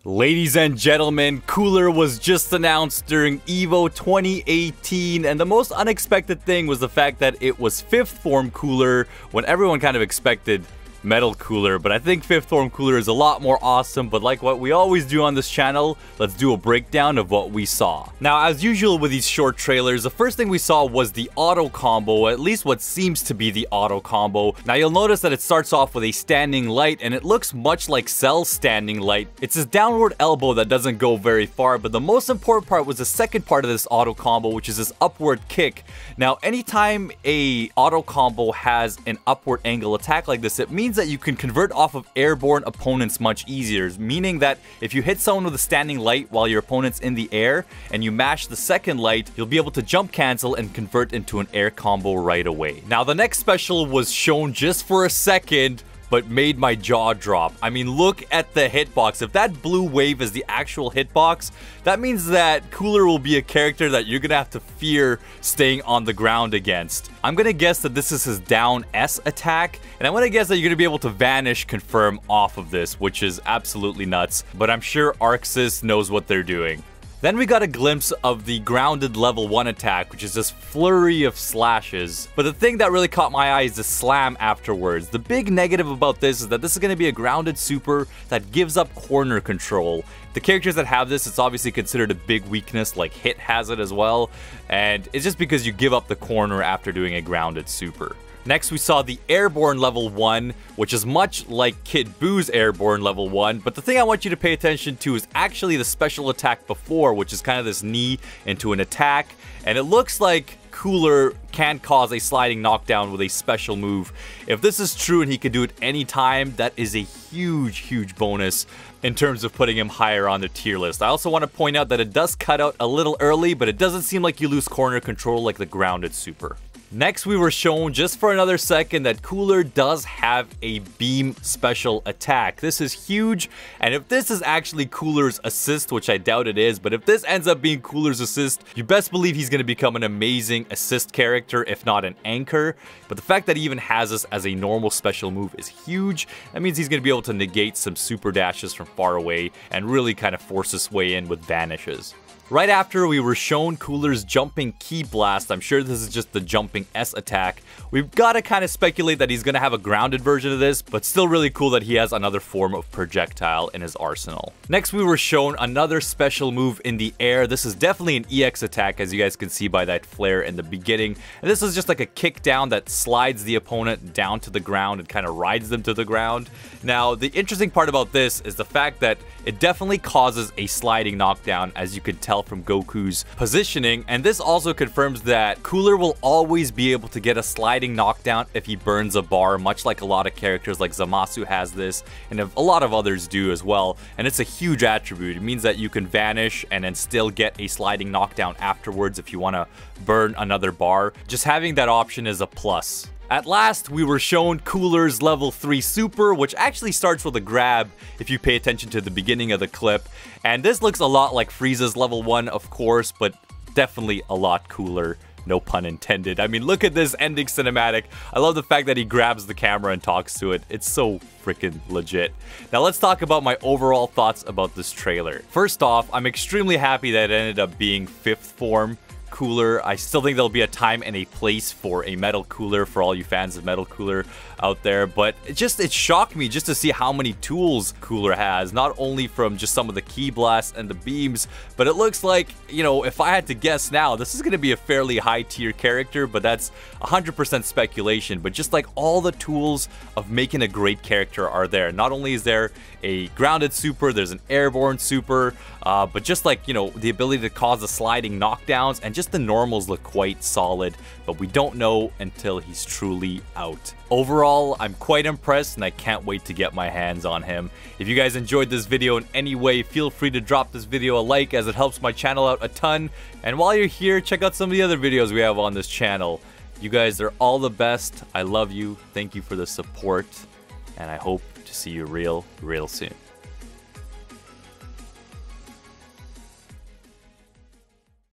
Ladies and gentlemen, Cooler was just announced during EVO 2018, and the most unexpected thing was the fact that it was 5th form Cooler when everyone kind of expected Metal Cooler, but I think 5th form Cooler is a lot more awesome. But like what we always do on this channel, let's do a breakdown of what we saw. Now, as usual with these short trailers, the first thing we saw was the auto combo, at least what seems to be the auto combo. Now you'll notice that it starts off with a standing light, and it looks much like Cell's standing light. It's his downward elbow that doesn't go very far, but the most important part was the second part of this auto combo, which is this upward kick. Now anytime a auto combo has an upward angle attack like this, it means that you can convert off of airborne opponents much easier, meaning that if you hit someone with a standing light while your opponent's in the air and you mash the second light, you'll be able to jump cancel and convert into an air combo right away. Now the next special was shown just for a second, but made my jaw drop. I mean, look at the hitbox. If that blue wave is the actual hitbox, that means that Cooler will be a character that you're gonna have to fear staying on the ground against. I'm gonna guess that this is his down S attack, and I'm gonna guess that you're gonna be able to vanish confirm off of this, which is absolutely nuts, but I'm sure ArcSys knows what they're doing. Then we got a glimpse of the grounded level 1 attack, which is this flurry of slashes. But the thing that really caught my eye is the slam afterwards. The big negative about this is that this is going to be a grounded super that gives up corner control. The characters that have this, it's obviously considered a big weakness, like Hit has it as well. And it's just because you give up the corner after doing a grounded super. Next, we saw the Airborne level 1, which is much like Kid Boo's Airborne level 1, but the thing I want you to pay attention to is actually the special attack before, which is kind of this knee into an attack, and it looks like Cooler can cause a sliding knockdown with a special move. If this is true and he can do it anytime, that is a huge bonus in terms of putting him higher on the tier list. I also want to point out that it does cut out a little early, but it doesn't seem like you lose corner control like the grounded super. Next, we were shown just for another second that Cooler does have a beam special attack. This is huge, and if this is actually Cooler's assist, which I doubt it is, but if this ends up being Cooler's assist, you best believe he's going to become an amazing assist character, if not an anchor. But the fact that he even has this as a normal special move is huge. That means he's going to be able to negate some super dashes from far away and really kind of force his way in with vanishes. Right after, we were shown Cooler's jumping Ki Blast. I'm sure this is just the jumping S attack. We've got to kind of speculate that he's going to have a grounded version of this, but still really cool that he has another form of projectile in his arsenal. Next, we were shown another special move in the air. This is definitely an EX attack, as you guys can see by that flare in the beginning. And this is just like a kick down that slides the opponent down to the ground and kind of rides them to the ground. Now, the interesting part about this is the fact that it definitely causes a sliding knockdown, as you can tell from Goku's positioning, and this also confirms that Cooler will always be able to get a sliding knockdown if he burns a bar, much like a lot of characters like Zamasu has this, and a lot of others do as well, and it's a huge attribute. It means that you can vanish and then still get a sliding knockdown afterwards if you want to burn another bar. Just having that option is a plus. At last, we were shown Cooler's level 3 super, which actually starts with a grab if you pay attention to the beginning of the clip. And this looks a lot like Frieza's level 1, of course, but definitely a lot cooler. No pun intended. I mean, look at this ending cinematic. I love the fact that he grabs the camera and talks to it. It's so freaking legit. Now let's talk about my overall thoughts about this trailer. First off, I'm extremely happy that it ended up being 5th form Cooler. I still think there'll be a time and a place for a Metal Cooler for all you fans of Metal Cooler out there, but it shocked me just to see how many tools Cooler has, not only from just some of the Ki Blasts and the beams, but it looks like, you know, if I had to guess now, this is going to be a fairly high tier character, but that's 100% speculation. But just like all the tools of making a great character are there. Not only is there a grounded super, there's an airborne super, but just like, you know, the ability to cause the sliding knockdowns, and just the normals look quite solid, but we don't know until he's truly out. Overall, I'm quite impressed, and I can't wait to get my hands on him. If you guys enjoyed this video in any way, feel free to drop this video a like, as it helps my channel out a ton. And while you're here, check out some of the other videos we have on this channel. You guys are all the best. I love you. Thank you for the support, and I hope to see you real soon.